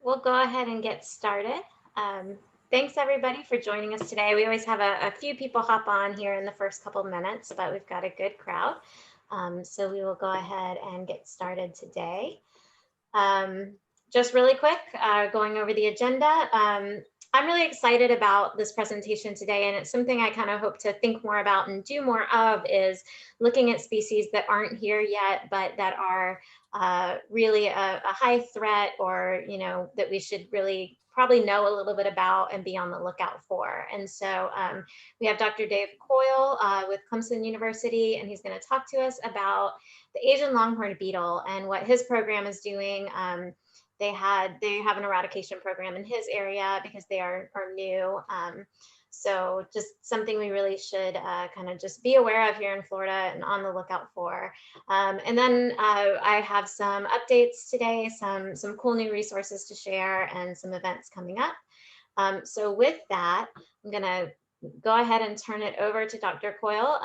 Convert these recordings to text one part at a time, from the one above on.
We'll go ahead and get started. Thanks everybody for joining us today. We always have a few people hop on here in the first couple minutes, but we've got a good crowd. So we will go ahead and get started today. Just really quick, going over the agenda. I'm really excited about this presentation today, and it's something I kind of hope to think more about and do more of, is looking at species that aren't here yet, but that are really a high threat, or that we should really probably know a little bit about and be on the lookout for. And so we have Dr. Dave Coyle with Clemson University, and he's going to talk to us about the Asian longhorned beetle and what his program is doing. They have an eradication program in his area because they are new. So just something we really should kind of just be aware of here in Florida and on the lookout for. And then I have some updates today, some cool new resources to share, and some events coming up. So with that, I'm gonna go ahead and turn it over to Dr. Coyle.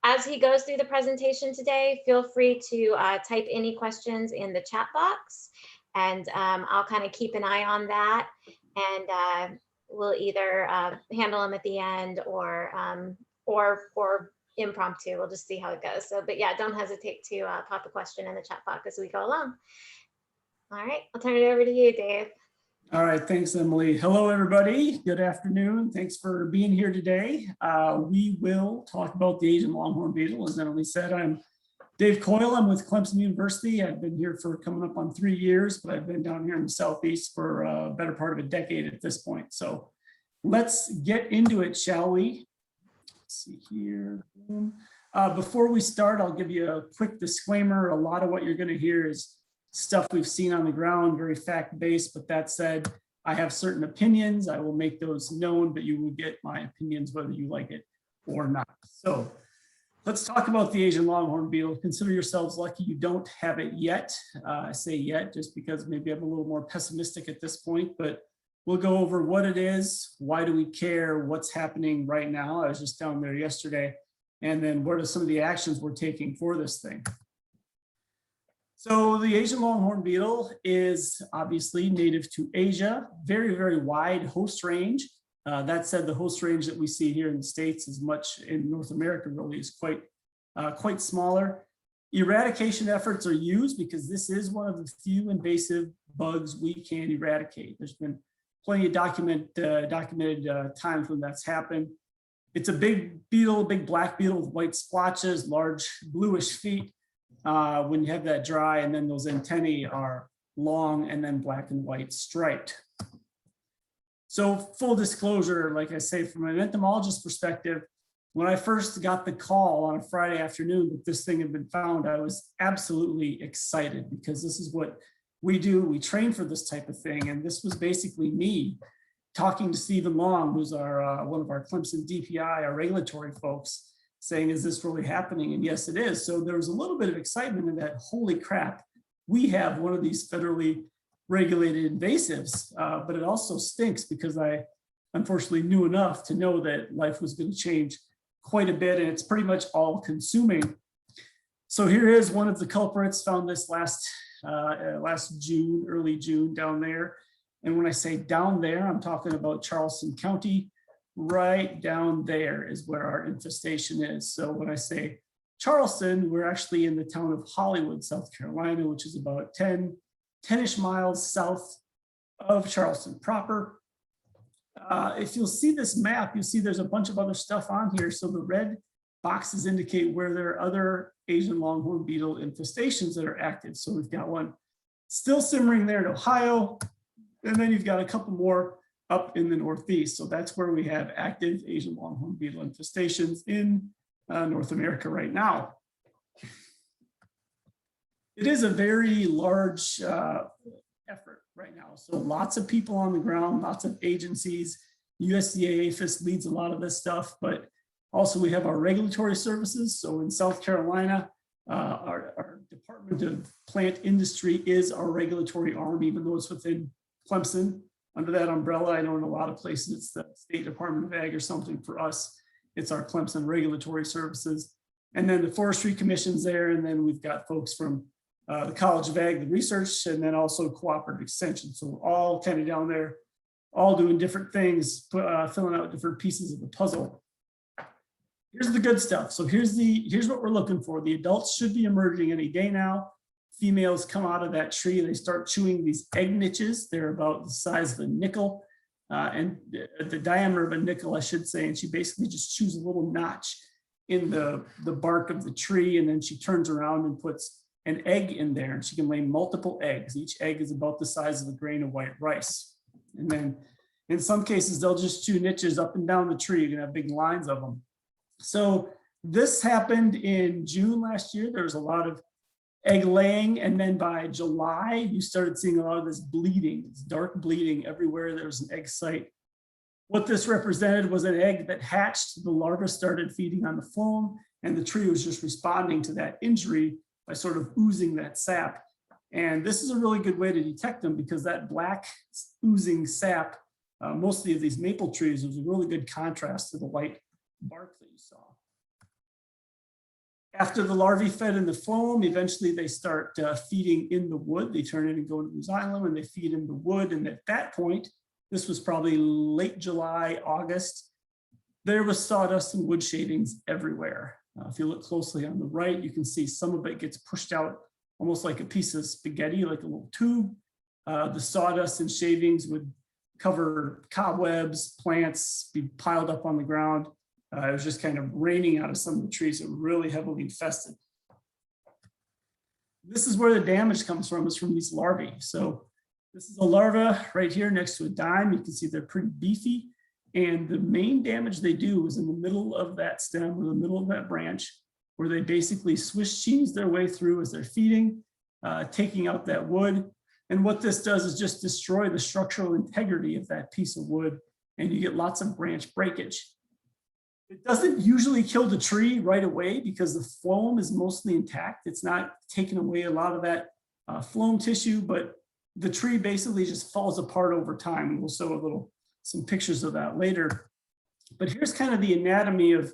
As he goes through the presentation today, feel free to type any questions in the chat box, and I'll kind of keep an eye on that, and we'll either handle them at the end or impromptu. We'll just see how it goes. So, but yeah, don't hesitate to pop a question in the chat box as we go along. All right, I'll turn it over to you, Dave. All right, thanks, Emily. Hello, everybody. Good afternoon. Thanks for being here today. We will talk about the Asian longhorn beetle. As Emily said, I'm Dave Coyle. I'm with Clemson University. I've been here for coming up on 3 years, but I've been down here in the Southeast for a better part of a decade at this point. So let's get into it, shall we? Let's see here. Before we start, I'll give you a quick disclaimer. A lot of what you're going to hear is stuff we've seen on the ground, very fact-based, but that said, I have certain opinions. I will make those known, but you will get my opinions whether you like it or not. So let's talk about the Asian longhorn beetle. Consider yourselves lucky you don't have it yet. I say yet just because maybe I'm a little more pessimistic at this point, but we'll go over what it is, why do we care, what's happening right now. I was just down there yesterday, and then what are some of the actions we're taking for this thing. So the Asian longhorn beetle is obviously native to Asia, very, very wide host range. That said, the host range that we see here in the States is much in North America really is quite smaller. Eradication efforts are used because this is one of the few invasive bugs we can eradicate. There's been plenty of documented times when that's happened. It's a big beetle, big black beetle with white splotches, large bluish feet when you have that dry, and then those antennae are long and then black and white striped. So full disclosure, like I say, from an entomologist perspective, when I first got the call on a Friday afternoon that this thing had been found, I was absolutely excited because this is what we do. We train for this type of thing. And this was basically me talking to Stephen Long, who's our one of our Clemson DPI, our regulatory folks, saying, is this really happening? And yes, it is. So there was a little bit of excitement in that, holy crap, we have one of these federally regulated invasives, but it also stinks because I unfortunately knew enough to know that life was going to change quite a bit, and it's pretty much all consuming. So here is one of the culprits, found this last June, early June down there. And when I say down there, I'm talking about Charleston County. Right down there is where our infestation is. So when I say Charleston, we're actually in the town of Hollywood, South Carolina, which is about 10-ish miles south of Charleston proper. If you'll see this map, you'll see there's a bunch of other stuff on here. So the red boxes indicate where there are other Asian longhorn beetle infestations that are active. So we've got one still simmering there in Ohio, and then you've got a couple more up in the Northeast. So that's where we have active Asian longhorn beetle infestations in North America right now. It is a very large effort right now. So lots of people on the ground, lots of agencies. USDA APHIS leads a lot of this stuff, but also we have our regulatory services. So in South Carolina, our Department of Plant Industry is our regulatory arm, even though it's within Clemson. Under that umbrella, I know in a lot of places it's the State Department of Ag or something. For us, it's our Clemson Regulatory Services. And then the Forestry Commission's there, and then we've got folks from the College of Ag, the research, and then also cooperative extension. So we're all kind of down there, all doing different things, filling out different pieces of the puzzle. Here's the good stuff. So here's what we're looking for. The adults should be emerging any day now. Females come out of that tree. They start chewing these egg niches. They're about the size of a nickel and the diameter of a nickel, I should say. And she basically just chews a little notch in the bark of the tree. And then she turns around and puts an egg in there. And she can lay multiple eggs. Each egg is about the size of a grain of white rice. And then in some cases, they'll just chew niches up and down the tree. You're gonna have big lines of them. So this happened in June last year. There was a lot of egg laying, and then by July, you started seeing a lot of this bleeding, this dark bleeding everywhere there was an egg site. What this represented was an egg that hatched, the larva started feeding on the phloem, and the tree was just responding to that injury by sort of oozing that sap. And this is a really good way to detect them because that black oozing sap, mostly of these maple trees, was a really good contrast to the white bark that you saw. After the larvae fed in the phloem, eventually they start feeding in the wood. They turn in and go to the xylem and they feed in the wood. And at that point, this was probably late July, August, there was sawdust and wood shavings everywhere. If you look closely on the right, you can see some of it gets pushed out almost like a piece of spaghetti, like a little tube. The sawdust and shavings would cover cobwebs, plants, be piled up on the ground. It was just kind of raining out of some of the trees that were really heavily infested. This is where the damage comes from, is from these larvae. So this is a larva right here next to a dime. You can see they're pretty beefy. And the main damage they do is in the middle of that stem or the middle of that branch, where they basically Swiss cheese their way through as they're feeding, taking out that wood. And what this does is just destroy the structural integrity of that piece of wood, and you get lots of branch breakage. It doesn't usually kill the tree right away because the phloem is mostly intact. It's not taking away a lot of that phloem tissue, but the tree basically just falls apart over time. And we'll show some pictures of that later. But here's kind of the anatomy of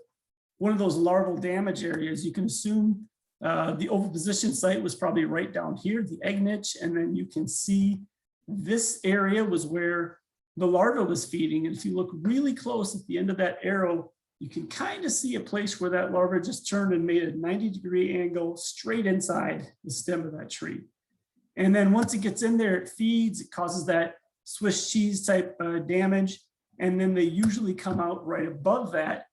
one of those larval damage areas. You can assume the oviposition site was probably right down here, the egg niche, and then you can see this area was where the larva was feeding. And if you look really close at the end of that arrow, you can kind of see a place where that larva just turned and made a 90-degree angle straight inside the stem of that tree. And then once it gets in there, it feeds, it causes that Swiss cheese type damage. And then they usually come out right above that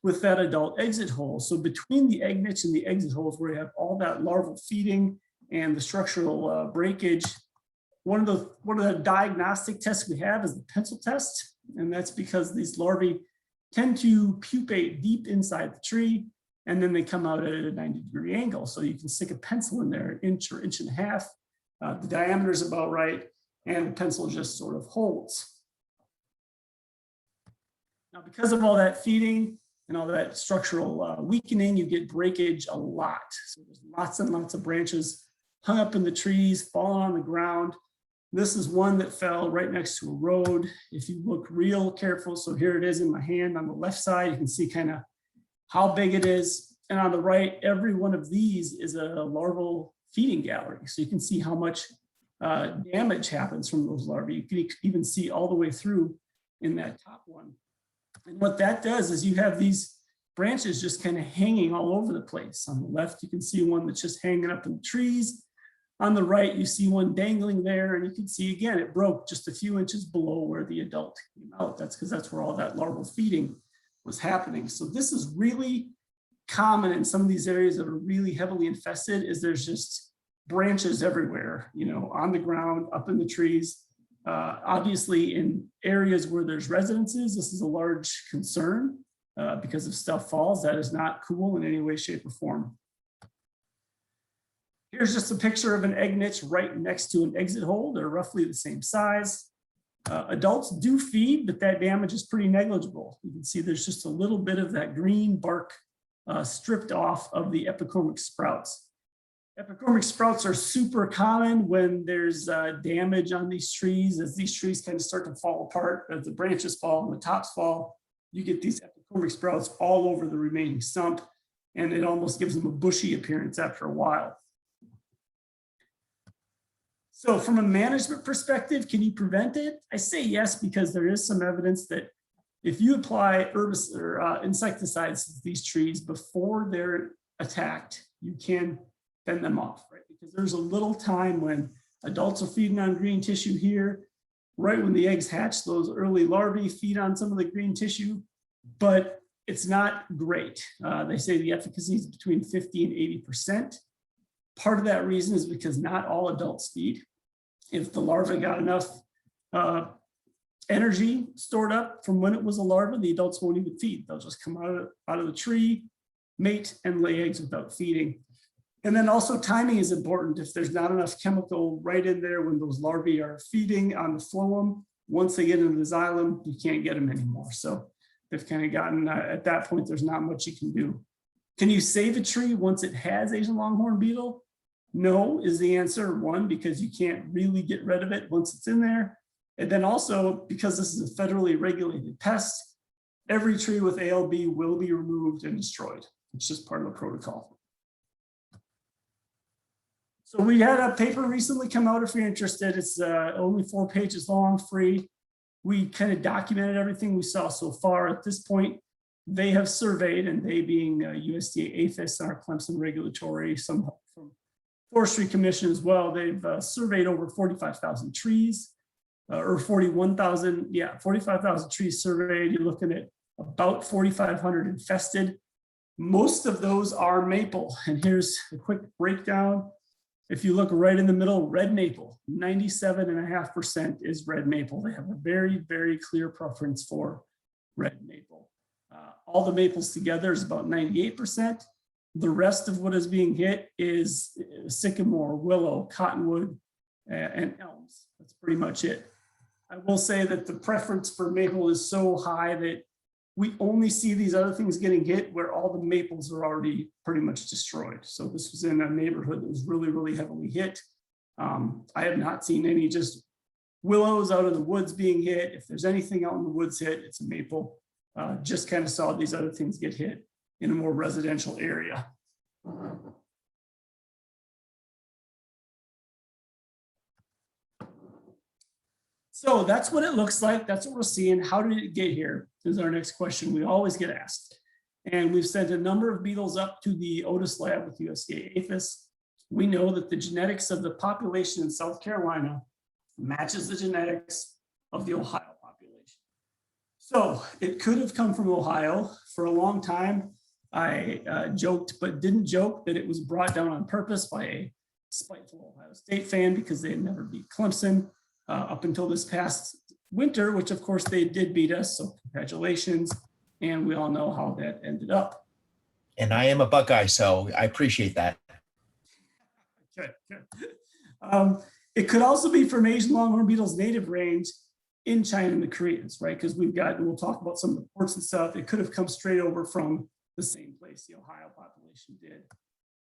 with that adult exit hole. So between the egg niche and the exit holes where you have all that larval feeding and the structural breakage, one of the diagnostic tests we have is the pencil test. And that's because these larvae tend to pupate deep inside the tree, and then they come out at a 90-degree angle. So you can stick a pencil in there, an inch or inch and a half. The diameter is about right, and the pencil just sort of holds. Now, because of all that feeding and all that structural weakening, you get breakage a lot. So there's lots and lots of branches hung up in the trees, falling on the ground. This is one that fell right next to a road. If you look real careful, so here it is in my hand on the left side, you can see kind of how big it is. And on the right, every one of these is a larval feeding gallery. So you can see how much damage happens from those larvae. You can even see all the way through in that top one. And what that does is you have these branches just kind of hanging all over the place. On the left, you can see one that's just hanging up in the trees. On the right, you see one dangling there, and you can see again, it broke just a few inches below where the adult came out. That's because that's where all that larval feeding was happening. So this is really common in some of these areas that are really heavily infested, is there's just branches everywhere, you know, on the ground, up in the trees. Obviously, in areas where there's residences, this is a large concern because if stuff falls, that is not cool in any way, shape, or form. Here's just a picture of an egg niche right next to an exit hole. They're roughly the same size. Adults do feed, but that damage is pretty negligible. You can see there's just a little bit of that green bark stripped off of the epicormic sprouts. Epicormic sprouts are super common when there's damage on these trees. As these trees kind of start to fall apart, as the branches fall and the tops fall, you get these epicormic sprouts all over the remaining stump, and it almost gives them a bushy appearance after a while. So from a management perspective, can you prevent it? I say yes, because there is some evidence that if you apply herbicides or insecticides to these trees before they're attacked, you can fend them off, right? Because there's a little time when adults are feeding on green tissue here, right when the eggs hatch, those early larvae feed on some of the green tissue, but it's not great. They say the efficacy is between 50 and 80%. Part of that reason is because not all adults feed. If the larva got enough energy stored up from when it was a larva, the adults won't even feed. They'll just come out of the tree, mate, and lay eggs without feeding. And then also timing is important. If there's not enough chemical right in there when those larvae are feeding on the phloem, once they get into the xylem, you can't get them anymore. So they've kind of gotten, at that point, there's not much you can do. Can you save a tree once it has Asian longhorn beetle? No is the answer. One, because you can't really get rid of it once it's in there. And then also, because this is a federally regulated pest, every tree with ALB will be removed and destroyed. It's just part of the protocol. So we had a paper recently come out if you're interested. It's only 4 pages long, free. We kind of documented everything we saw so far. At this point, they have surveyed, and they being USDA APHIS and our Clemson regulatory, some from Forestry Commission as well, they've surveyed over 45,000 trees, or 41,000, yeah, 45,000 trees surveyed. You're looking at about 4,500 infested. Most of those are maple. And here's a quick breakdown. If you look right in the middle, red maple, 97.5% is red maple. They have a very, very clear preference for red maple. All the maples together is about 98%. The rest of what is being hit is sycamore, willow, cottonwood, and elms. That's pretty much it. I will say that the preference for maple is so high that we only see these other things getting hit where all the maples are already pretty much destroyed. So this was in a neighborhood that was really, really heavily hit. I have not seen any just willows out of the woods being hit. If there's anything out in the woods hit, it's a maple. Just kind of saw these other things get hit in a more residential area. So that's what it looks like. That's what we're seeing. How did it get here? Is our next question we always get asked. And we've sent a number of beetles up to the Otis lab with USDA APHIS. We know that the genetics of the population in South Carolina matches the genetics of the Ohio population. So it could have come from Ohio. For a long time, I joked, but didn't joke, that it was brought down on purpose by a spiteful Ohio State fan because they had never beat Clemson. Up until this past winter, which of course they did beat us, so congratulations. And we all know how that ended up. And I am a Buckeye, so I appreciate that. Good, good. It could also be from Asian longhorn beetle's native range in China and the Koreans, right? Because we've got, and we'll talk about some of the ports and stuff, it could have come straight over from the same place the Ohio population did.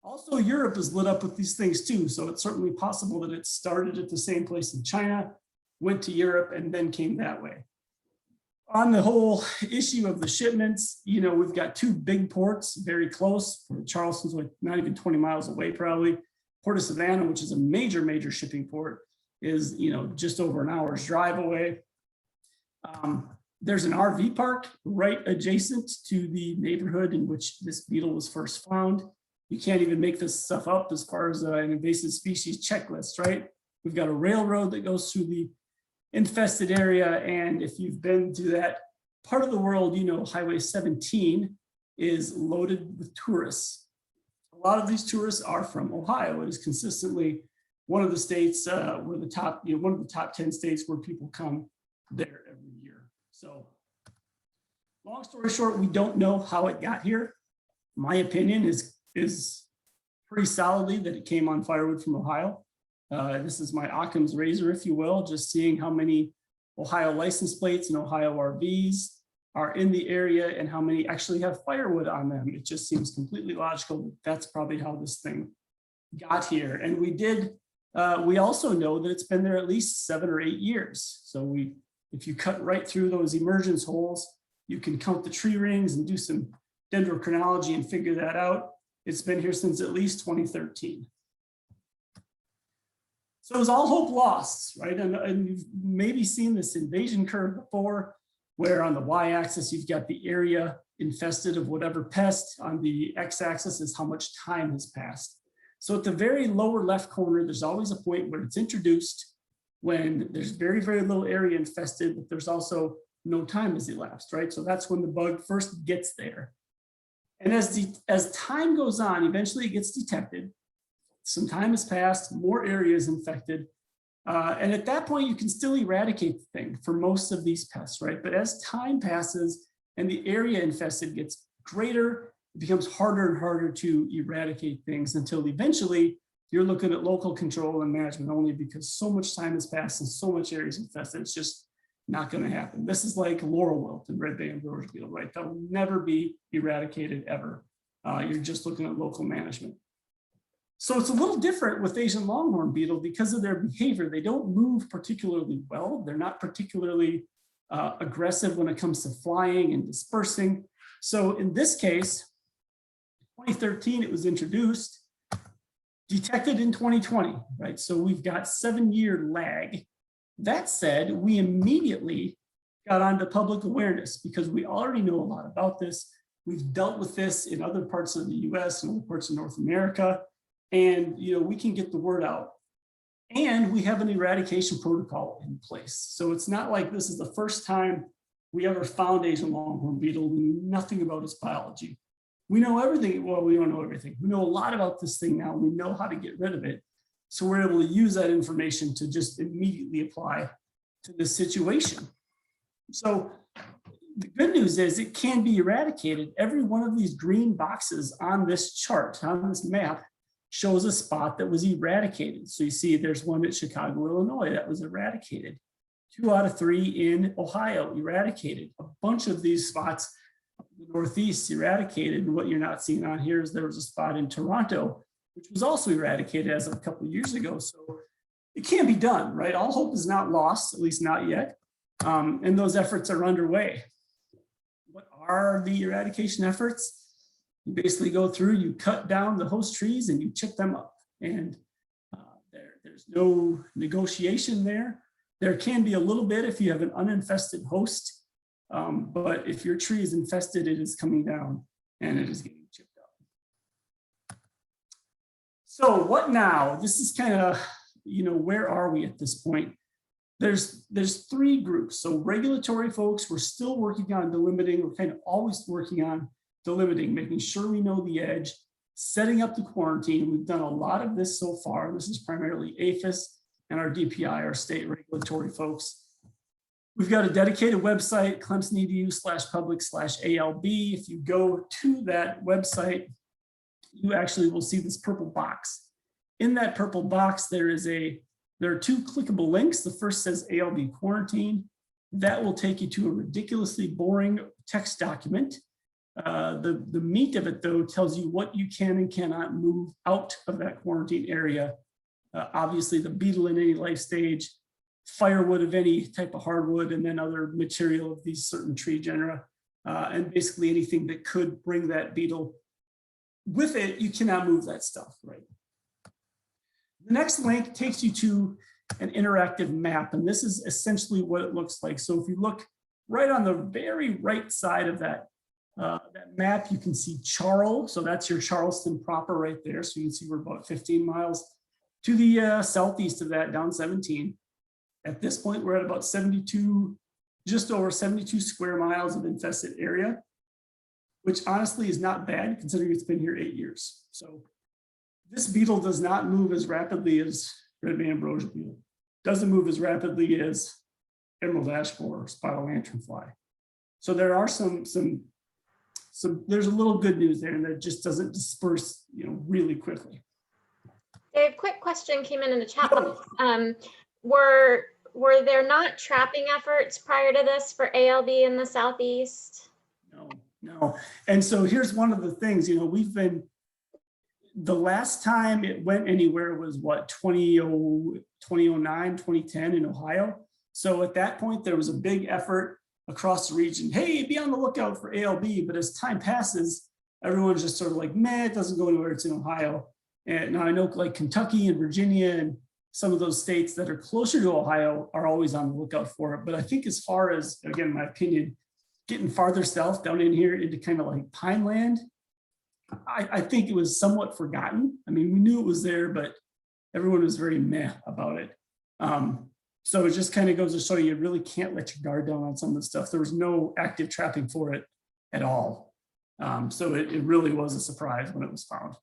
Also, Europe is lit up with these things too. So it's certainly possible that it started at the same place in China, went to Europe, and then came that way. On the whole issue of the shipments, you know, we've got 2 big ports very close. Charleston's like not even 20 miles away probably. Port of Savannah, which is a major, major shipping port, is, you know, just over an hour's drive away. There's an RV park right adjacent to the neighborhood in which this beetle was first found. You can't even make this stuff up as far as an invasive species checklist, right? We've got a railroad that goes through the infested area. And if you've been to that part of the world, you know, Highway 17 is loaded with tourists. A lot of these tourists are from Ohio. It is consistently one of the states where the top, you know, one of the top 10 states where people come there every year. So long story short, we don't know how it got here. My opinion is pretty solidly that it came on firewood from Ohio. This is my Occam's razor, if you will, just seeing how many Ohio license plates and Ohio RVs are in the area and how many actually have firewood on them. It just seems completely logical that that's probably how this thing got here. And we also know that it's been there at least 7 or 8 years. So if you cut right through those emergence holes, you can count the tree rings and do some dendrochronology and figure that out. It's been here since at least 2013. So it was all hope lost, right? And you've maybe seen this invasion curve before, where on the y-axis you've got the area infested of whatever pest. On the x-axis is how much time has passed. So at the very lower left corner, there's always a point where it's introduced, when there's very, very little area infested, but there's also no time has elapsed, right? So that's when the bug first gets there. And as time goes on, eventually it gets detected. Some time has passed, more area is infected. And at that point, you can still eradicate the thing for most of these pests, right? But as time passes and the area infested gets greater, it becomes harder and harder to eradicate things until eventually you're looking at local control and management only, because so much time has passed and so much area is infested. It's just not going to happen. This is like laurel wilt and red banded rose beetle, right? That will never be eradicated ever. You're just looking at local management. So it's a little different with Asian longhorn beetle because of their behavior. They don't move particularly well. They're not particularly aggressive when it comes to flying and dispersing. So in this case, 2013, it was introduced, detected in 2020, right? So we've got 7-year lag. That said, we immediately got onto public awareness because we already know a lot about this. We've dealt with this in other parts of the US and other parts of North America. And we can get the word out. And we have an eradication protocol in place. So it's not like this is the first time we ever found Asian longhorn beetle. We knew nothing about its biology. We know everything. Well, we don't know everything. We know a lot about this thing now. We know how to get rid of it. So we're able to use that information to just immediately apply to this situation. So the good news is it can be eradicated. Every one of these green boxes on this chart, on this map, shows a spot that was eradicated. So you see there's one at Chicago, Illinois that was eradicated. 2 out of 3 in Ohio eradicated. A bunch of these spots in the Northeast eradicated. And what you're not seeing on here is there was a spot in Toronto, which was also eradicated as of a couple of years ago. So it can be done, right? All hope is not lost, at least not yet. And those efforts are underway. What are the eradication efforts? You basically go through, you cut down the host trees and you chip them up. And there's no negotiation there. There can be a little bit if you have an uninfested host, but if your tree is infested, it is coming down and it is getting chipped up. So what now? This is kind of, where are we at this point? There's 3 groups. So regulatory folks, we're still working on delimiting. We're kind of always working on delimiting, making sure we know the edge, setting up the quarantine. We've done a lot of this so far. This is primarily APHIS and our DPI, our state regulatory folks. We've got a dedicated website, clemson.edu/public/ALB. If you go to that website, you actually will see this purple box. In that purple box, there are 2 clickable links. The first says ALB quarantine. That will take you to a ridiculously boring text document. The meat of it, though, tells you what you can and cannot move out of that quarantine area. Obviously, the beetle in any life stage, firewood of any type of hardwood, and then other material of these certain tree genera, and basically anything that could bring that beetle with it. You cannot move that stuff, right? The next link takes you to an interactive map, and this is essentially what it looks like. So if you look right on the very right side of that map, you can see Charles. So that's your Charleston proper right there. So you can see we're about 15 miles to the southeast of that, down 17. At this point, we're at about 72, just over 72 square miles of infested area, which honestly is not bad considering it's been here 8 years. So this beetle does not move as rapidly as red ambrosia beetle. Doesn't move as rapidly as emerald ash borer or spotted lanternfly. So there are there's a little good news there, and that just doesn't disperse, really quickly. Dave, quick question came in the chat box. Were there not trapping efforts prior to this for ALB in the Southeast? No. And so here's one of the things, the last time it went anywhere was what, 2009, 2010 in Ohio. So at that point, there was a big effort across the region. Hey, be on the lookout for ALB. But as time passes, everyone's just sort of like, meh, it doesn't go anywhere. It's in Ohio. And now I know like Kentucky and Virginia and some of those states that are closer to Ohio are always on the lookout for it. But I think as far as, again, my opinion, getting farther south down in here into kind of like Pineland, I think it was somewhat forgotten. I mean, we knew it was there, but everyone was very meh about it. So it just kind of goes to show you really can't let your guard down on some of the stuff. There was no active trapping for it at all. So it really was a surprise when it was found.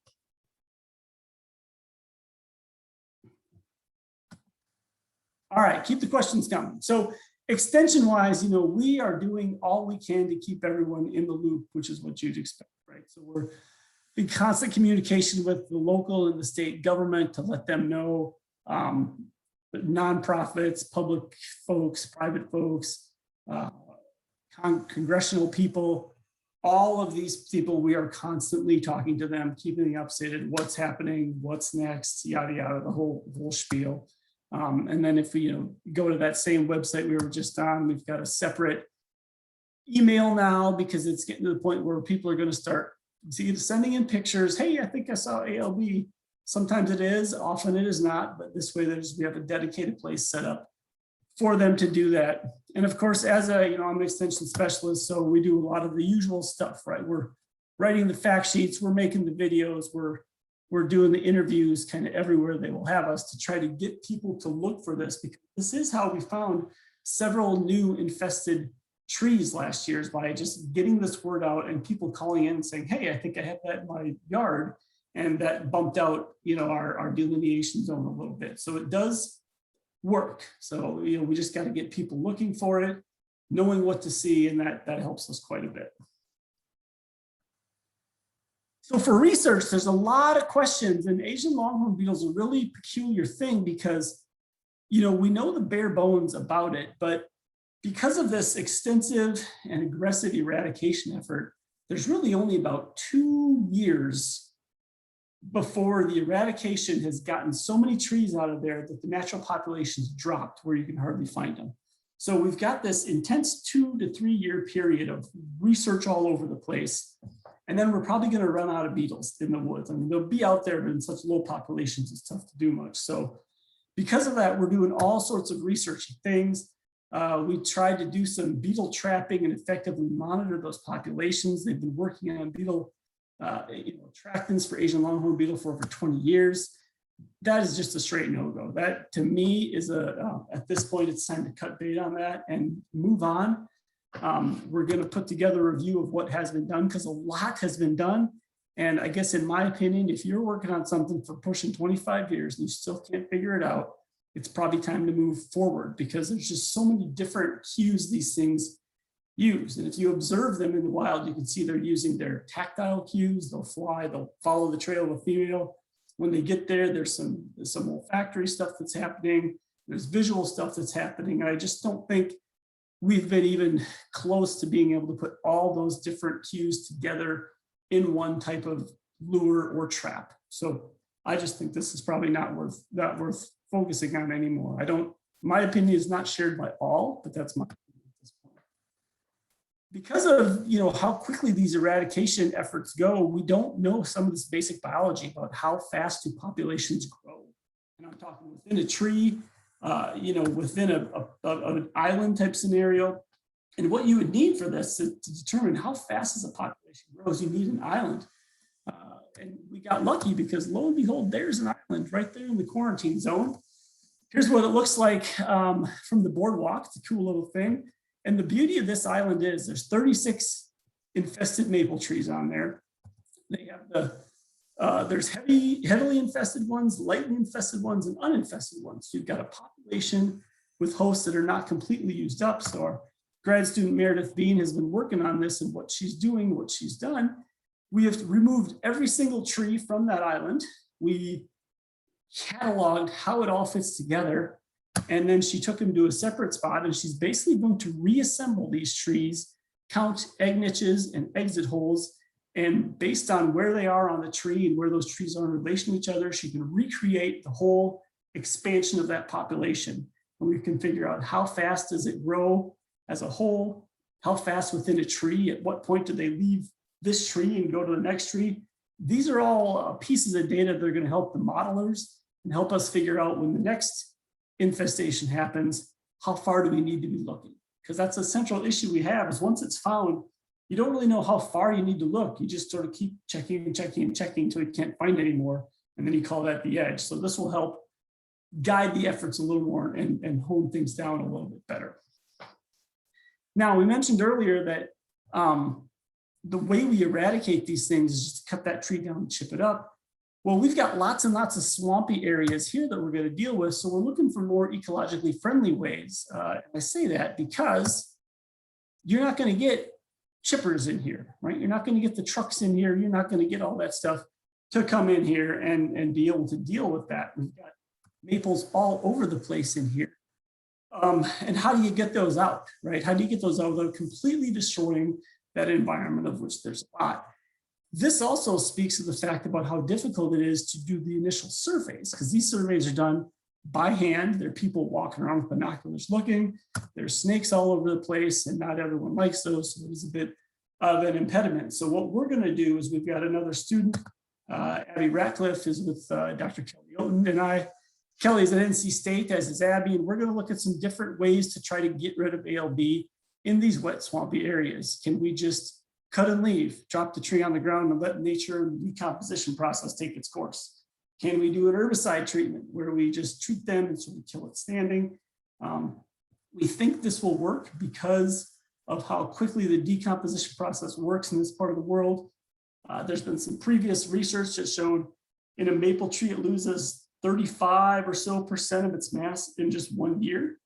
All right, keep the questions coming. So extension wise, you know, we are doing all we can to keep everyone in the loop, which is what you'd expect, right? So we're in constant communication with the local and the state government to let them know, nonprofits, public folks, private folks, congressional people, all of these people, we are constantly talking to them, keeping them updated, what's happening, what's next, yada, yada, the whole spiel. And then if we, you know, go to that same website we were just on, we've got a separate email now because it's getting to the point where people are going to start sending in pictures. Hey, I think I saw ALB. Sometimes it is, often it is not, but this way we have a dedicated place set up for them to do that. And of course, as a, you know, I'm an extension specialist, so we do a lot of the usual stuff, right? We're writing the fact sheets, we're making the videos, we're doing the interviews kind of everywhere they will have us to try to get people to look for this, because this is how we found several new infested trees last year, is by just getting this word out and people calling in and saying, hey, I think I have that in my yard. And that bumped out, you know, our delineation zone a little bit. So it does work. So, you know, we just got to get people looking for it, knowing what to see, and that helps us quite a bit. So for research, there's a lot of questions, and Asian longhorn beetles are a really peculiar thing because, you know, we know the bare bones about it, but because of this extensive and aggressive eradication effort, there's really only about 2 years before the eradication has gotten so many trees out of there that the natural population's dropped where you can hardly find them. So we've got this intense 2 to 3 year period of research all over the place. And then we're probably going to run out of beetles in the woods. I mean, they'll be out there, but in such low populations, it's tough to do much. So because of that, we're doing all sorts of researchy things. We tried to do some beetle trapping and effectively monitor those populations. They've been working on beetle attractants for Asian longhorn beetle for over 20 years. That is just a straight no-go. That to me is at this point, it's time to cut bait on that and move on. We're going to put together a review of what has been done, because a lot has been done. And I guess in my opinion, if you're working on something for pushing 25 years and you still can't figure it out, it's probably time to move forward, because there's just so many different cues these things use. And if you observe them in the wild, you can see they're using their tactile cues. They'll fly, they'll follow the trail of a female. When they get there, there's some olfactory stuff that's happening. There's visual stuff that's happening. And I just don't think we've been even close to being able to put all those different cues together in one type of lure or trap. So I just think this is probably not worth focusing on anymore. My opinion is not shared by all, but that's my opinion at this point. Because of, you know, how quickly these eradication efforts go, we don't know some of this basic biology about how fast do populations grow. And I'm talking within a tree, within an island type scenario. And what you would need for this to determine how fast as a population grows, you need an island. And we got lucky because lo and behold, there's an island right there in the quarantine zone. Here's what it looks like from the boardwalk. It's a cool little thing. And the beauty of this island is there's 36 infested maple trees on there. They have there's heavily infested ones, lightly infested ones, and uninfested ones. So you've got a population with hosts that are not completely used up. So our grad student Meredith Bean has been working on this, and what she's done. We have removed every single tree from that island. We cataloged how it all fits together. And then she took them to a separate spot, and she's basically going to reassemble these trees, count egg niches and exit holes. And based on where they are on the tree and where those trees are in relation to each other, she can recreate the whole expansion of that population. And we can figure out how fast does it grow as a whole, how fast within a tree, at what point do they leave this tree and go to the next tree. These are all pieces of data that are going to help the modelers and help us figure out when the next infestation happens, how far do we need to be looking? Because that's a central issue we have is once it's found, you don't really know how far you need to look. You just sort of keep checking and checking and checking until you can't find anymore. And then you call that the edge. So this will help guide the efforts a little more and hone things down a little bit better. Now, we mentioned earlier that the way we eradicate these things is just cut that tree down and chip it up. Well, we've got lots and lots of swampy areas here that we're going to deal with. So we're looking for more ecologically friendly ways. I say that because you're not going to get chippers in here, right? You're not going to get the trucks in here. You're not going to get all that stuff to come in here and be able to deal with that. We've got maples all over the place in here. And how do you get those out, right? How do you get those out without completely destroying that environment of which there's a lot? This also speaks to the fact about how difficult it is to do the initial surveys, because these surveys are done by hand. There are people walking around with binoculars looking. There's snakes all over the place, and not everyone likes those. So there's a bit of an impediment. So what we're going to do is we've got another student, Abby Ratcliffe, is with Dr. Kelly Oaten and I. Kelly's at NC State, as is Abby, and we're going to look at some different ways to try to get rid of ALB in these wet, swampy areas. Can we just cut and leave, drop the tree on the ground and let nature and the decomposition process take its course? Can we do an herbicide treatment where we just treat them and sort of kill it standing? We think this will work because of how quickly the decomposition process works in this part of the world. There's been some previous research that showed in a maple tree, it loses 35% or so of its mass in just 1 year.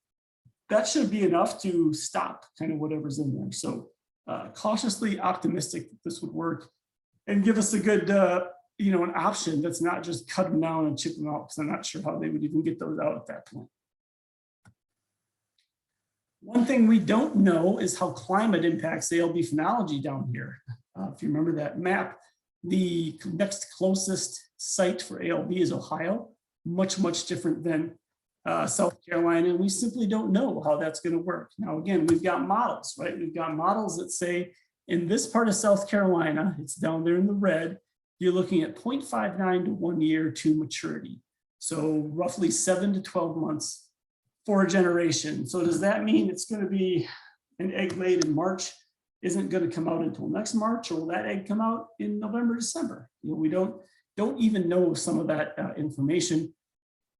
That should be enough to stop kind of whatever's in there. So cautiously optimistic that this would work and give us a good, an option that's not just cut them down and chip them out, because I'm not sure how they would even get those out at that point. One thing we don't know is how climate impacts ALB phenology down here. If you remember that map, the next closest site for ALB is Ohio, much different than South Carolina, and we simply don't know how that's going to work. Now, again, we've got models, right? We've got models that say in this part of South Carolina, it's down there in the red, you're looking at 0.59 to 1 year to maturity. So roughly 7 to 12 months for a generation. So does that mean it's going to be an egg laid in March isn't going to come out until next March, or will that egg come out in November, December? We don't even know some of that information.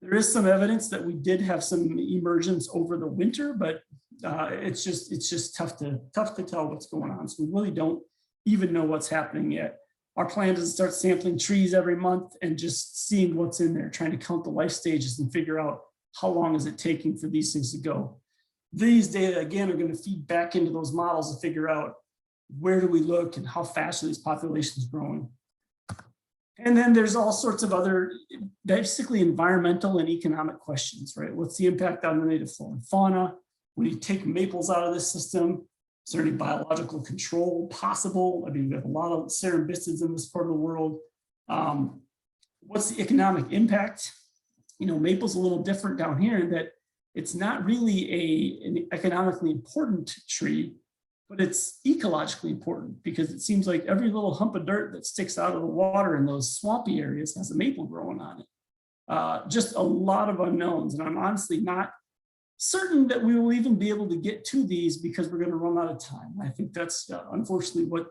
There is some evidence that we did have some emergence over the winter, but it's just tough to tell what's going on. So we really don't even know what's happening yet. Our plan is to start sampling trees every month and just seeing what's in there, trying to count the life stages and figure out how long is it taking for these things to go. These data, again, are going to feed back into those models to figure out where do we look and how fast are these populations growing. And then there's all sorts of other basically environmental and economic questions, right? What's the impact on the native flora and fauna? When you take maples out of the system, is there any biological control possible? I mean, we have a lot of cerambycids in this part of the world. What's the economic impact? Maple's a little different down here in that it's not really an economically important tree, but it's ecologically important because it seems like every little hump of dirt that sticks out of the water in those swampy areas has a maple growing on it. Just a lot of unknowns, and I'm honestly not certain that we will even be able to get to these because we're going to run out of time. I think that's unfortunately what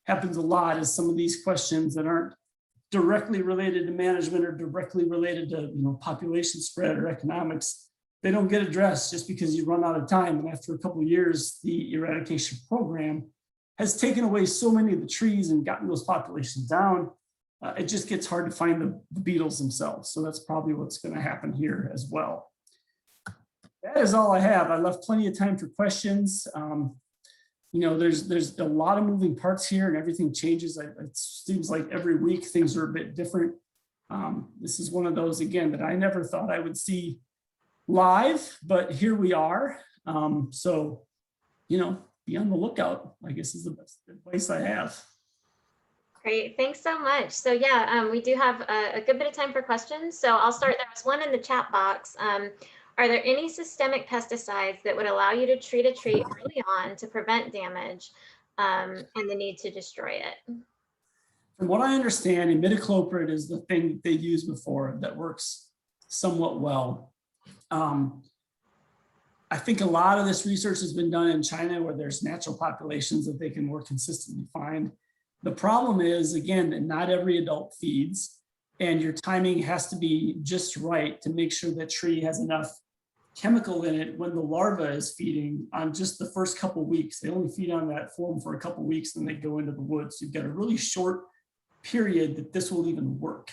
happens a lot, is some of these questions that aren't directly related to management or directly related to population spread or economics, they don't get addressed just because you run out of time. And after a couple of years, the eradication program has taken away so many of the trees and gotten those populations down. It just gets hard to find the beetles themselves. So that's probably what's going to happen here as well. That is all I have. I left plenty of time for questions. There's a lot of moving parts here and everything changes. It seems like every week things are a bit different. This is one of those, again, that I never thought I would see live, but here we are. So, be on the lookout, I guess, is the best advice I have. Great, thanks so much. So yeah, we do have a good bit of time for questions. So I'll start. There was one in the chat box. Are there any systemic pesticides that would allow you to treat a tree early on to prevent damage and the need to destroy it? From what I understand, imidacloprid is the thing that they used before that works somewhat well. I think a lot of this research has been done in China where there's natural populations that they can more consistently find. The problem is, again, that not every adult feeds, and your timing has to be just right to make sure that tree has enough chemical in it when the larva is feeding on just the first couple of weeks. They only feed on that form for a couple of weeks, then they go into the woods. You've got a really short period that this will even work.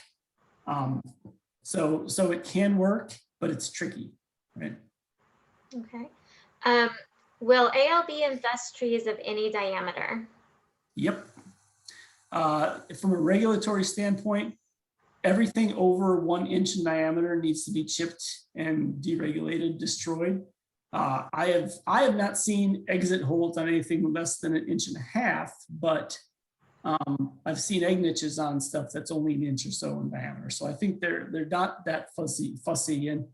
So it can work, but it's tricky, right? Okay. Will ALB infest trees of any diameter? Yep. From a regulatory standpoint, everything over 1 inch in diameter needs to be chipped and deregulated, destroyed. I have not seen exit holes on anything less than 1.5 inches, but I've seen egg niches on stuff that's only 1 inch or so in diameter. So I think they're not that fussy. And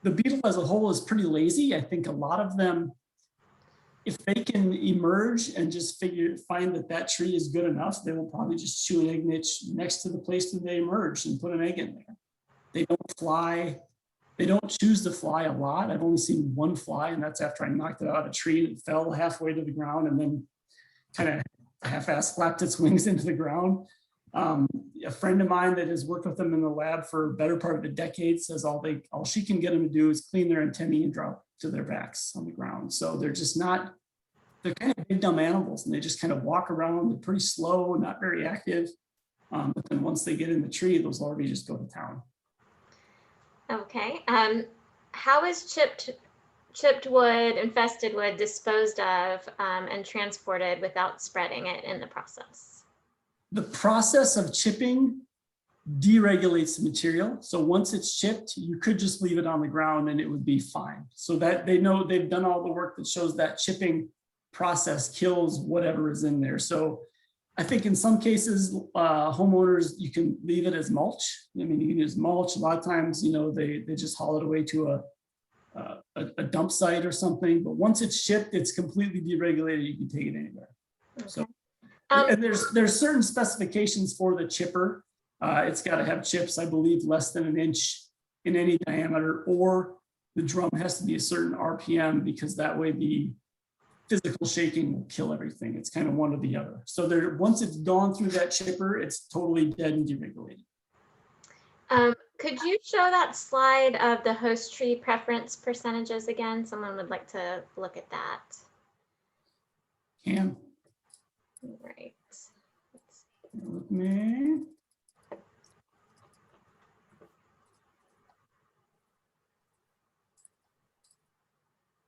the beetle as a whole is pretty lazy. I think a lot of them, if they can emerge and just find that tree is good enough, they will probably just chew an egg niche next to the place that they emerged and put an egg in there. They don't fly. They don't choose to fly a lot. I've only seen one fly, and that's after I knocked it out of a tree that fell halfway to the ground and then kind of half-ass flapped its wings into the ground. A friend of mine that has worked with them in the lab for a better part of a decade says all she can get them to do is clean their antennae and drop to their backs on the ground. So they're kind of big dumb animals, and they just kind of walk around. They're pretty slow, not very active. But then once they get in the tree, those larvae just go to town. Okay. How is chipped wood, infested wood disposed of and transported without spreading it in the process? The process of chipping deregulates the material. So once it's chipped, you could just leave it on the ground and it would be fine. So that they know they've done all the work that shows that chipping process kills whatever is in there. So I think in some cases, homeowners, you can leave it as mulch. I mean, you can use mulch. A lot of times, they just haul it away to a dump site or something. But once it's shipped, it's completely deregulated. You can take it anywhere. Okay. So, and there's certain specifications for the chipper. It's got to have chips, I believe, less than 1 inch in any diameter, or the drum has to be a certain RPM, because that way the physical shaking will kill everything. It's kind of one or the other. So once it's gone through that chipper, it's totally dead and deregulated. Could you show that slide of the host tree preference percentages again? Someone would like to look at that. Can. Right. With me.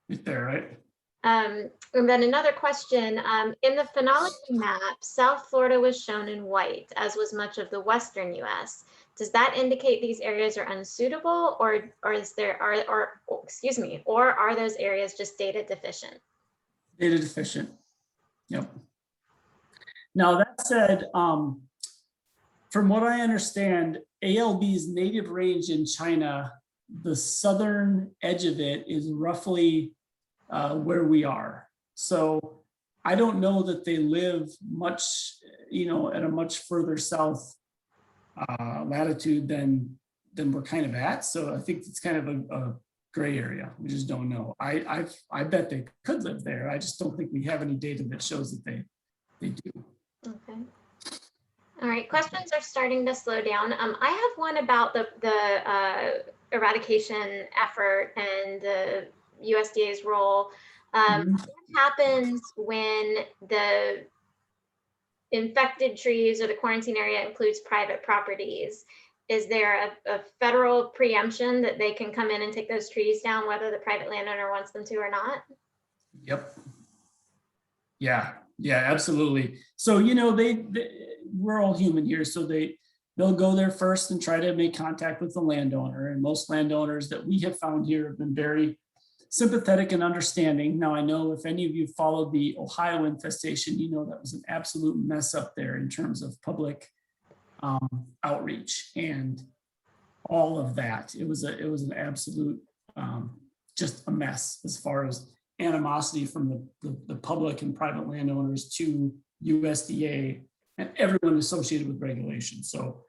Right there, right? And then another question, in the phenology map, South Florida was shown in white, as was much of the Western US. Does that indicate these areas are unsuitable, or are those areas just data deficient? Data deficient. Yep. Now that said, from what I understand, ALB's native range in China, the southern edge of it is roughly where we are. So I don't know that they live much, at a much further south latitude than we're kind of at. So I think it's kind of a gray area. We just don't know. I bet they could live there. I just don't think we have any data that shows that they do. Okay. All right, questions are starting to slow down. I have one about the eradication effort and the USDA's role. What happens when the infected trees or the quarantine area includes private properties? Is there a federal preemption that they can come in and take those trees down, whether the private landowner wants them to or not? Yep. Yeah, absolutely. So, we're all human here. So they'll go there first and try to make contact with the landowner. And most landowners that we have found here have been very sympathetic and understanding. Now, I know if any of you followed the Ohio infestation, that was an absolute mess up there in terms of public outreach and all of that. It was an absolute just a mess as far as animosity from the public and private landowners to USDA and everyone associated with regulation. So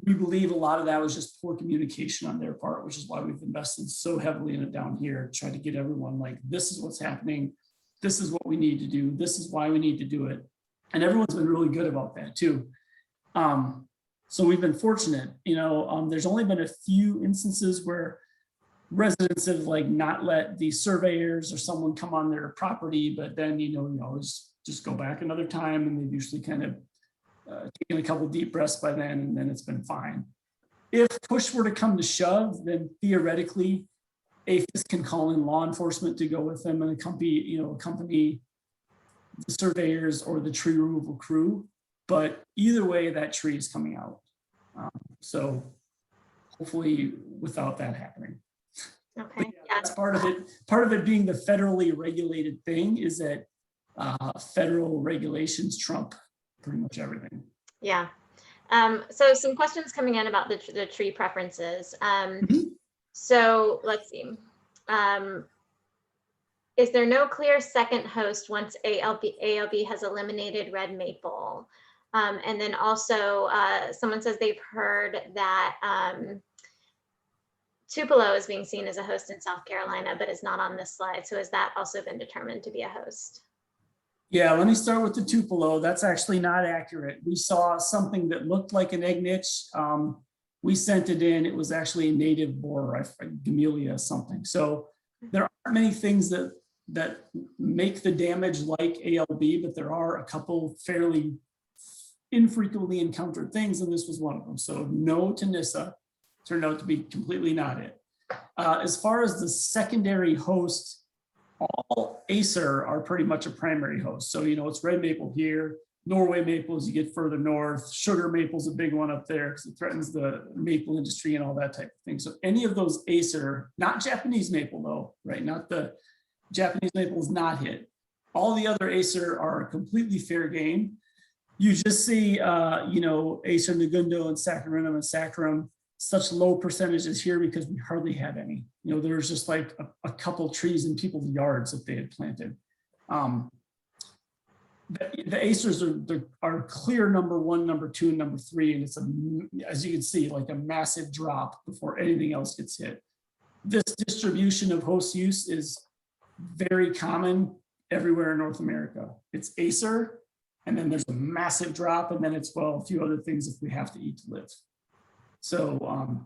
we believe a lot of that was just poor communication on their part, which is why we've invested so heavily in it down here, try to get everyone like, this is what's happening. This is what we need to do. This is why we need to do it. And everyone's been really good about that too. So we've been fortunate, there's only been a few instances where residents have like not let the surveyors or someone come on their property, but then, you always just go back another time, and they've usually kind of taken a couple deep breaths by then, and then it's been fine. If push were to come to shove, then theoretically, APHIS can call in law enforcement to go with them and accompany the surveyors or the tree removal crew. But either way, that tree is coming out. So hopefully without that happening. Okay. Yeah, that's part of it. Part of it being the federally regulated thing is that federal regulations trump pretty much everything. Yeah. So some questions coming in about the tree preferences. So let's see. Is there no clear second host once ALB has eliminated red maple? And then also someone says they've heard that Tupelo is being seen as a host in South Carolina, but is not on this slide. So has that also been determined to be a host? Yeah, let me start with the Tupelo. That's actually not accurate. We saw something that looked like an egg niche. We sent it in. It was actually a native borer, Gamelia something. So there aren't many things that make the damage like ALB, but there are a couple fairly infrequently encountered things, and this was one of them. So no to NISA, turned out to be completely not it. As far as the secondary host, all Acer are pretty much a primary host. So, it's red maple here, Norway maple as you get further north, sugar maple is a big one up there because it threatens the maple industry and all that type of thing. So any of those Acer, not Japanese maple though, right? Not the Japanese maple is not hit. All the other Acer are completely fair game. You just see, Acer Negundo and Saccharinum and Saccharum, such low percentages here because we hardly had any. There's just like a couple trees in people's yards that they had planted. The Acers are clear number one, number two, and number three, and it's as you can see, like a massive drop before anything else gets hit. This distribution of host use is very common everywhere in North America. It's Acer, and then there's a massive drop, and then it's, well, a few other things if we have to eat to live. So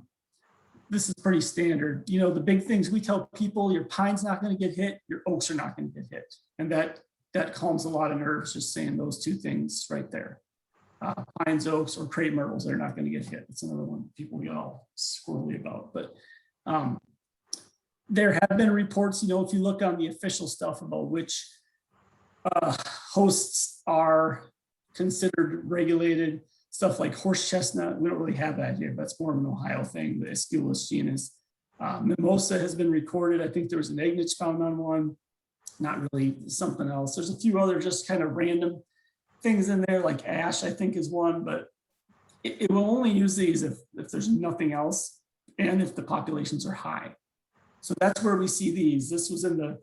this is pretty standard. The big things we tell people, your pine's not going to get hit, your oaks are not going to get hit. And that calms a lot of nerves, just saying those two things right there. Pines, oaks, or crepe myrtles are not going to get hit. It's another one people get all squirrely about. But there have been reports, if you look on the official stuff about which hosts are considered regulated, stuff like horse chestnut, we don't really have that here. That's more of an Ohio thing, the Aesculus genus. Mimosa has been recorded. I think there was an egg niche found on one. Not really something else. There's a few other just kind of random things in there, like ash, I think is one, but it will only use these if there's nothing else and if the populations are high. So that's where we see these. This was in the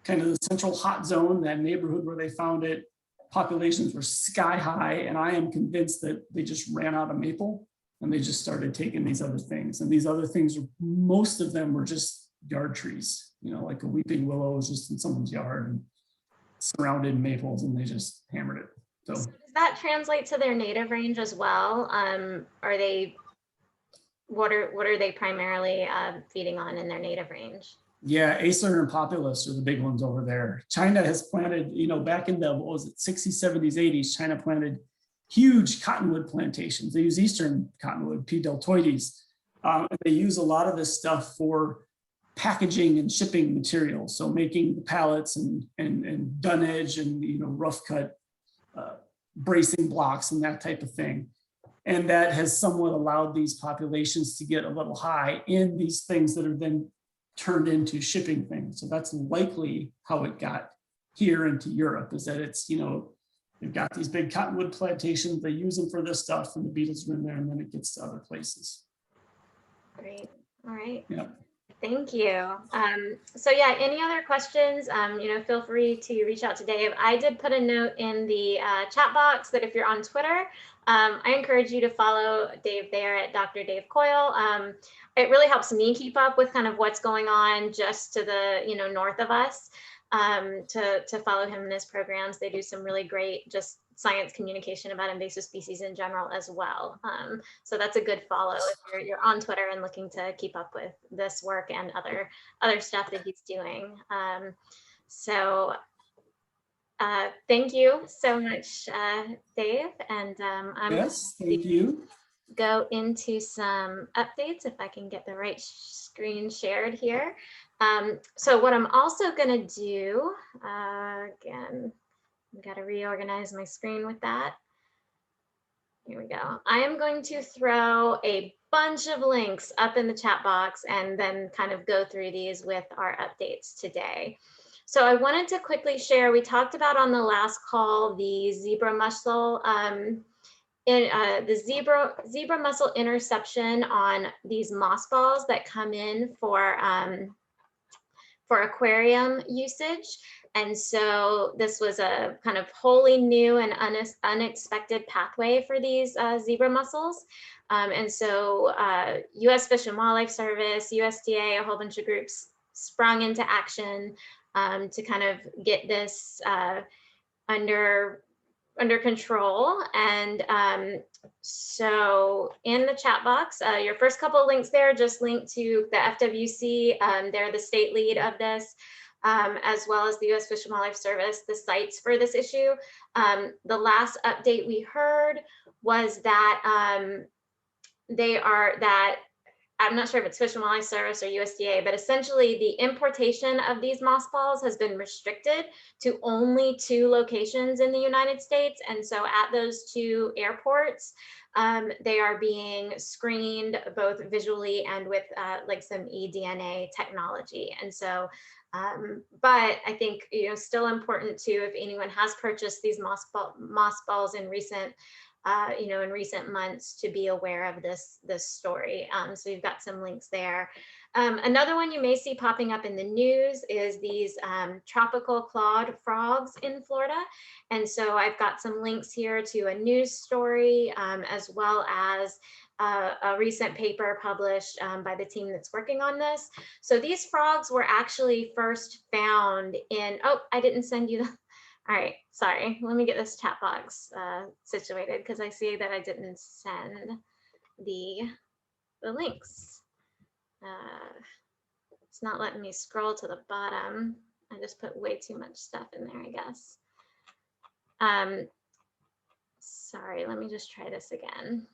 kind of the central hot zone, that neighborhood where they found it. Populations were sky high, and I am convinced that they just ran out of maple and they just started taking these other things. And these other things, most of them were just yard trees, like a weeping willow is just in someone's yard and surrounded in maples, and they just hammered it. So does that translate to their native range as well? What are they primarily feeding on in their native range? Yeah, Acer and Populus are the big ones over there. China has planted, back in the, 60s, 70s, 80s, China planted huge cottonwood plantations. They use Eastern cottonwood, P. deltoides. They use a lot of this stuff for packaging and shipping materials. So making the pallets and dunnage and, rough cut bracing blocks and that type of thing. And that has somewhat allowed these populations to get a little high in these things that are then turned into shipping things. So that's likely how it got here into Europe, is that it's, they've got these big cottonwood plantations, they use them for this stuff, and the beetles are in there, and then it gets to other places. Great. All right. Yeah. Thank you. So yeah, any other questions, feel free to reach out to Dave. I did put a note in the chat box that if you're on Twitter, I encourage you to follow Dave there at Dr. Dave Coyle. It really helps me keep up with kind of what's going on just to the, north of us, to follow him in his programs. They do some really great just science communication about invasive species in general as well. So that's a good follow if you're on Twitter and looking to keep up with this work and other stuff that he's doing. So thank you so much, Dave. And I'm Yes, thank you. go into some updates if I can get the right screen shared here. So what I'm also going to do, again, I've got to reorganize my screen with that. Here we go. I am going to throw a bunch of links up in the chat box and then kind of go through these with our updates today. So I wanted to quickly share, we talked about on the last call, the zebra mussel, zebra mussel interception on these moss balls that come in for aquarium usage. And so this was a kind of wholly new and unexpected pathway for these zebra mussels. And so US Fish and Wildlife Service, USDA, a whole bunch of groups sprung into action to kind of get this under control. And so in the chat box, your first couple of links there just link to the FWC. They're the state lead of this, as well as the US Fish and Wildlife Service, the sites for this issue. The last update we heard was that I'm not sure if it's Fish and Wildlife Service or USDA, but essentially the importation of these moss balls has been restricted to only 2 locations in the United States. And so at those 2 airports, they are being screened both visually and with like some eDNA technology. And so, but I think, still important too, if anyone has purchased these moss balls in recent in recent months, to be aware of this story. So you've got some links there. Another one you may see popping up in the news is these tropical clawed frogs in Florida. And so I've got some links here to a news story, as well as a recent paper published by the team that's working on this. So these frogs were actually first found in, oh, I didn't send you the, all right, sorry. Let me get this chat box situated because I see that I didn't send the links. It's not letting me scroll to the bottom. I just put way too much stuff in there, I guess. Sorry, let me just try this again.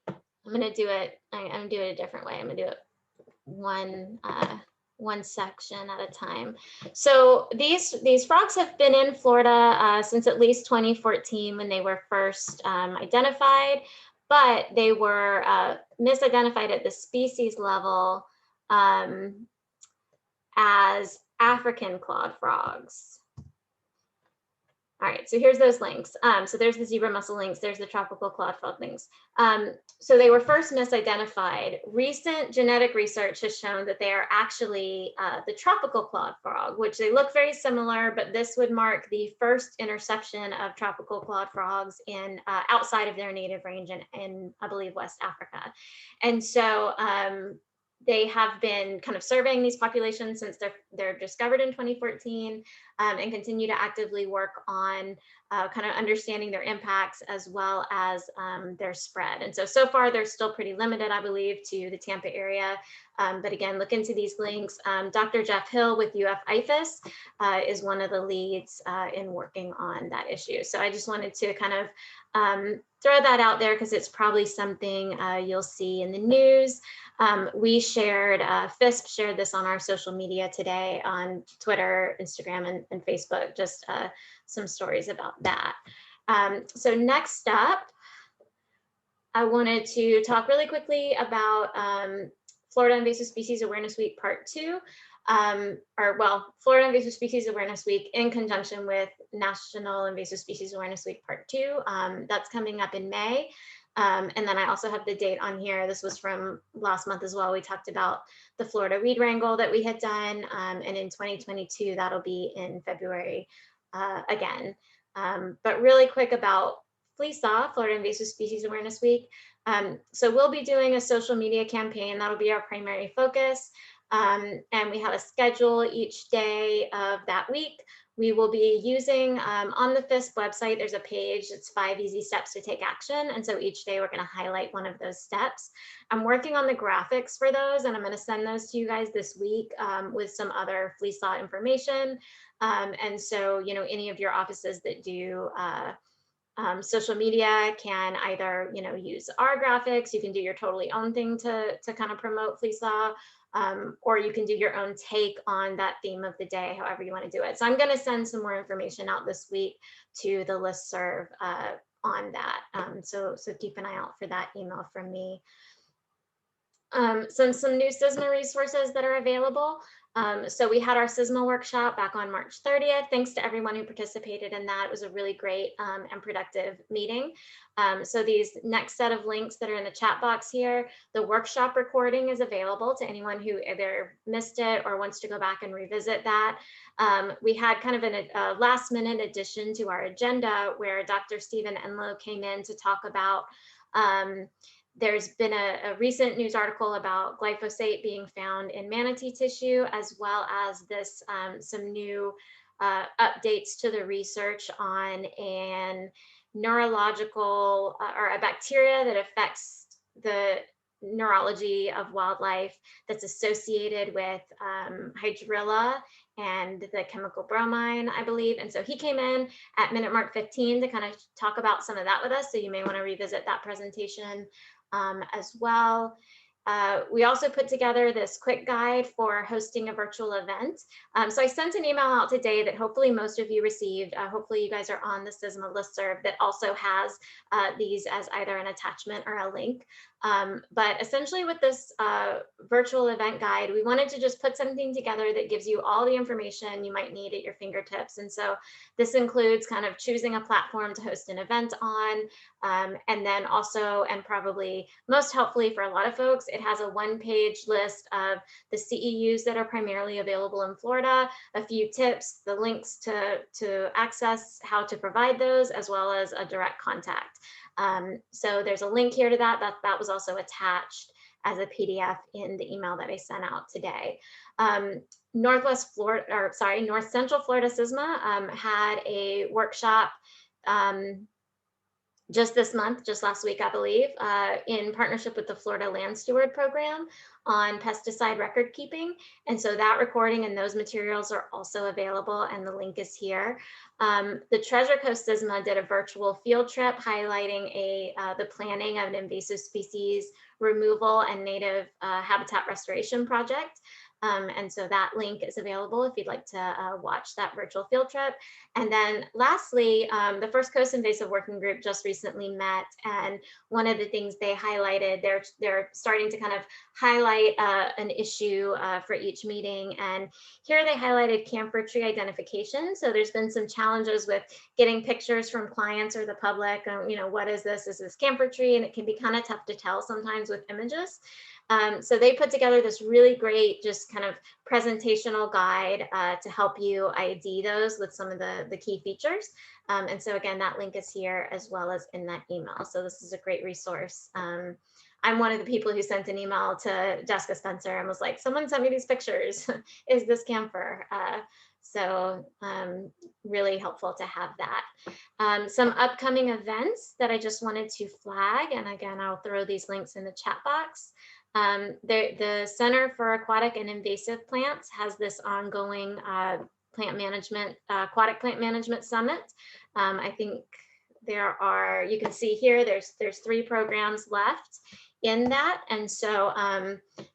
I'm gonna do it, I'm gonna do it a different way. I'm gonna do it one section at a time. So these frogs have been in Florida since at least 2014 when they were first identified, but they were misidentified at the species level as African clawed frogs. All right, so here's those links. So there's the zebra mussel links, there's the tropical clawed frog links. So they were first misidentified. Recent genetic research has shown that they are actually the tropical clawed frog, which they look very similar, but this would mark the first interception of tropical clawed frogs in outside of their native range in I believe, West Africa. And so they have been kind of surveying these populations since they're discovered in 2014 and continue to actively work on kind of understanding their impacts as well as their spread. And so far they're still pretty limited, I believe, to the Tampa area. But again, look into these links. Dr. Jeff Hill with UF-IFAS is one of the leads in working on that issue. So I just wanted to kind of throw that out there because it's probably something you'll see in the news. We shared, FISP shared this on our social media today on Twitter, Instagram, and Facebook, just some stories about that. So next up, I wanted to talk really quickly about Florida Invasive Species Awareness Week Part 2, Florida Invasive Species Awareness Week in conjunction with National Invasive Species Awareness Week Part 2. That's coming up in May. And then I also have the date on here. This was from last month as well. We talked about the Florida Weed Wrangle that we had done. And in 2022, that'll be in February again. But really quick about FLISA, Florida Invasive Species Awareness Week. So we'll be doing a social media campaign. That'll be our primary focus. And we have a schedule each day of that week. We will be using on the FISP website, there's a page, it's 5 easy steps to take action. And so each day we're going to highlight one of those steps. I'm working on the graphics for those, and I'm going to send those to you guys this week with some other FLISA information. And so, you know, any of your offices that do social media can either, you know, use our graphics, you can do your totally own thing to kind of promote FLISA, or you can do your own take on that theme of the day, however you want to do it. So I'm going to send some more information out this week to the listserv on that. So keep an eye out for that email from me. Some new CISMA resources that are available. So we had our CISMA workshop back on March 30th. Thanks to everyone who participated in that. It was a really great and productive meeting. So these next set of links that are in the chat box here, the workshop recording is available to anyone who either missed it or wants to go back and revisit that. We had kind of a last minute addition to our agenda where Dr. Stephen Enlow came in to talk about there's been a recent news article about glyphosate being found in manatee tissue, as well as this some new updates to the research on an neurological or a bacteria that affects the neurology of wildlife that's associated with hydrilla and the chemical bromine, I believe. And so he came in at minute mark 15 to kind of talk about some of that with us. So you may want to revisit that presentation as well. We also put together this quick guide for hosting a virtual event. So I sent an email out today that hopefully most of you received. Hopefully you guys are on the CISMA listserv that also has these as either an attachment or a link. But essentially with this virtual event guide, we wanted to just put something together that gives you all the information you might need at your fingertips. And so this includes kind of choosing a platform to host an event on, and then also, and probably most helpfully for a lot of folks, it has a one-page list of the CEUs that are primarily available in Florida, a few tips, the links to access how to provide those, as well as a direct contact. So there's a link here to that was also attached as a PDF in the email that I sent out today. North Central Florida CISMA had a workshop just this month, just last week, I believe, in partnership with the Florida Land Steward Program on pesticide record keeping. And so that recording and those materials are also available, and the link is here. The Treasure Coast CISMA did a virtual field trip highlighting the planning of an invasive species removal and native habitat restoration project. And so that link is available if you'd like to watch that virtual field trip. And then lastly, the First Coast Invasive Working Group just recently met, and one of the things they highlighted, they're starting to kind of highlight an issue for each meeting. And here they highlighted camphor tree identification. So there's been some challenges with getting pictures from clients or the public. You know, what is this? Is this camphor tree? And it can be kind of tough to tell sometimes with images. So they put together this really great, just kind of presentational guide to help you ID those with some of the key features. And so again, that link is here as well as in that email. So this is a great resource. I'm one of the people who sent an email to Jessica Spencer and was like, someone sent me these pictures. Is this camphor? So really helpful to have that. Some upcoming events that I just wanted to flag. And again, I'll throw these links in the chat box. The Center for Aquatic and Invasive Plants has this ongoing aquatic plant management summit. I think there are, you can see here, there's 3 programs left in that. And so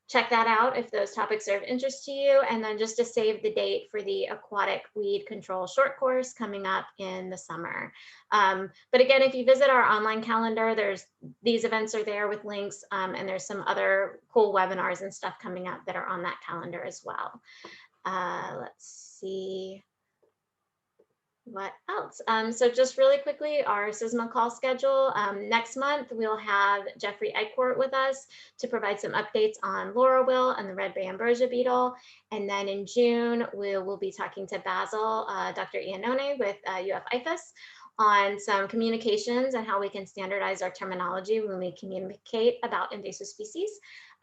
check that out if those topics are of interest to you. And then just to save the date for the aquatic weed control short course coming up in the summer. But again, if you visit our online calendar, these events are there with links, and there's some other cool webinars and stuff coming up that are on that calendar as well. Let's see. What else? So just really quickly, our CISMA call schedule. Next month, we'll have Jeffrey Eichwart with us to provide some updates on Laurel and the red bay ambrosia beetle. And then in June, we'll be talking to Basil, Dr. Iannone with UF IFAS on some communications and how we can standardize our terminology when we communicate about invasive species.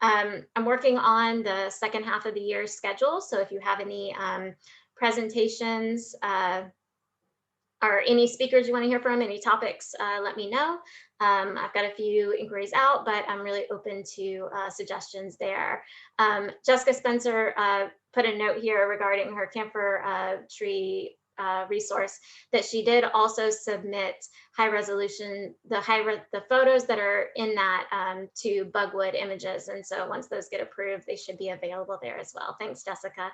I'm working on the second half of the year schedule. So if you have any presentations or any speakers you want to hear from, any topics, let me know. I've got a few inquiries out, but I'm really open to suggestions there. Jessica Spencer put a note here regarding her camphor tree resource that she did also submit high resolution, the photos that are in that to Bugwood Images. And so once those get approved, they should be available there as well. Thanks, Jessica.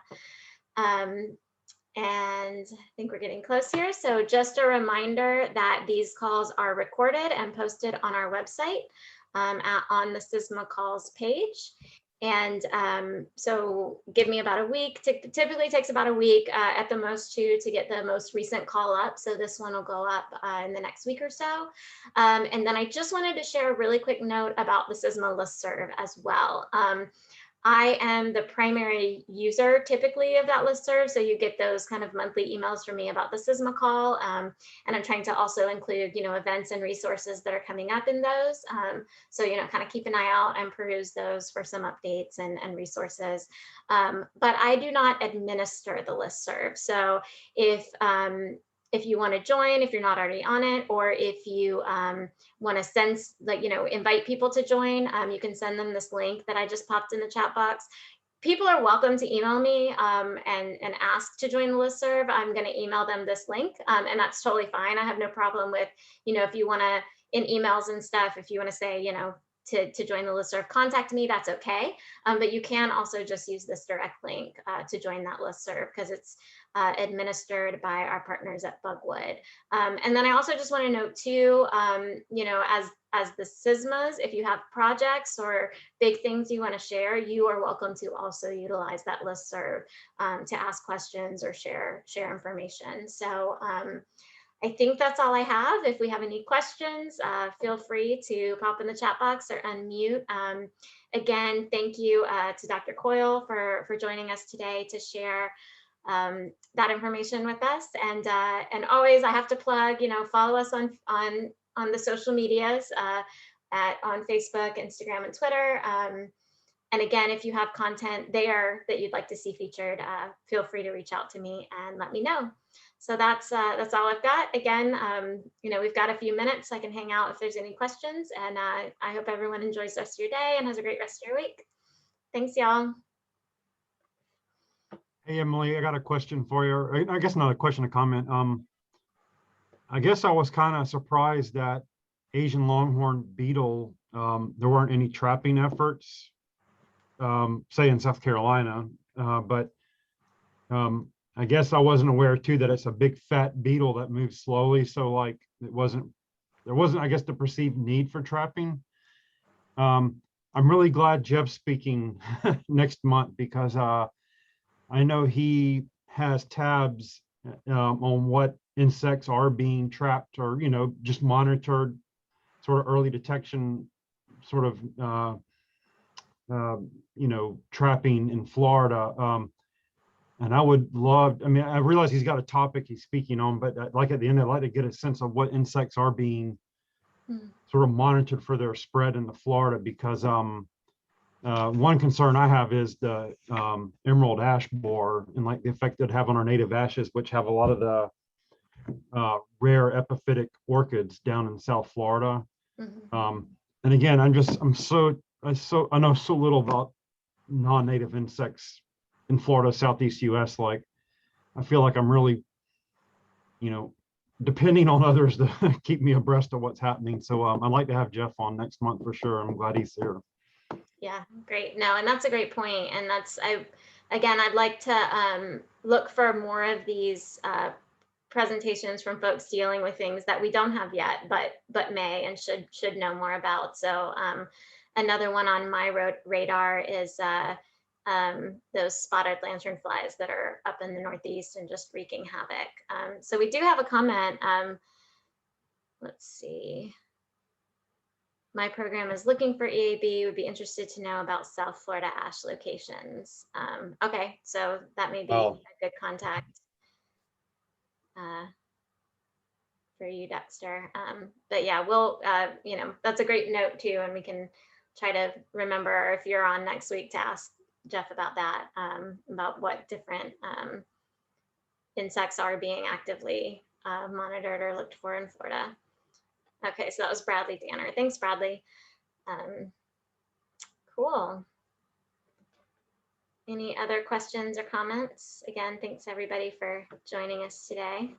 And I think we're getting close here. So just a reminder that these calls are recorded and posted on our website on the CISMA calls page. And so give me about a week. Typically takes about a week at the most to get the most recent call up. So this one will go up in the next week or so. And then I just wanted to share a really quick note about the CISMA listserv as well. I am the primary user typically of that listserv. So you get those kind of monthly emails from me about the CISMA call. And I'm trying to also include, events and resources that are coming up in those. So, kind of keep an eye out and peruse those for some updates and resources. But I do not administer the listserv. So if you want to join, if you're not already on it, or if you want to send, invite people to join, you can send them this link that I just popped in the chat box. People are welcome to email me and ask to join the listserv. I'm going to email them this link, and that's totally fine. I have no problem with, if you want to, in emails and stuff, if you want to say, to join the listserv, contact me, that's okay. But you can also just use this direct link to join that listserv because it's administered by our partners at Bugwood. And then I also just want to note too, as the CISMAs, if you have projects or big things you want to share, you are welcome to also utilize that listserv to ask questions or share information. So I think that's all I have. If we have any questions, feel free to pop in the chat box or unmute. Again, thank you to Dr. Coyle for joining us today to share that information with us. And always, I have to plug, follow us on the social medias on Facebook, Instagram, and Twitter. And again, if you have content there that you'd like to see featured, feel free to reach out to me and let me know. So that's all I've got. Again, we've got a few minutes. I can hang out if there's any questions. And I hope everyone enjoys the rest of your day and has a great rest of your week. Thanks, y'all. Hey, Emily, I got a question for you. I guess not a question, a comment. I guess I was kind of surprised that Asian longhorn beetle, there weren't any trapping efforts, say in South Carolina, but I guess I wasn't aware too that it's a big fat beetle that moves slowly. So like there wasn't, I guess, the perceived need for trapping. I'm really glad Jeff's speaking next month because I know he has tabs on what insects are being trapped or, just monitored, sort of early detection, sort of, trapping in Florida. And I would love, I realize he's got a topic he's speaking on, but like at the end, I'd like to get a sense of what insects are being sort of monitored for their spread into Florida, because one concern I have is the emerald ash borer and like the effect it'd have on our native ashes, which have a lot of the rare epiphytic orchids down in South Florida. And again, I know so little about non-native insects in Florida, Southeast US. Like, I feel like I'm really, depending on others to keep me abreast of what's happening. So I'd like to have Jeff on next month for sure. I'm glad he's here. Yeah, great. No, and that's a great point. And I'd like to look for more of these presentations from folks dealing with things that we don't have yet, but may and should know more about. So another one on my radar is those spotted lanternflies that are up in the Northeast and just wreaking havoc. So we do have a comment. Let's see. My program is looking for EAB, would be interested to know about South Florida ash locations. Okay, so that may be a good contact for you, Dexter. But yeah, we'll, you know, that's a great note too, and we can try to remember if you're on next week to ask Jeff about that, about what different insects are being actively monitored or looked for in Florida. Okay, so that was Bradley Danner. Thanks, Bradley. Cool. Any other questions or comments? Again, thanks everybody for joining us today.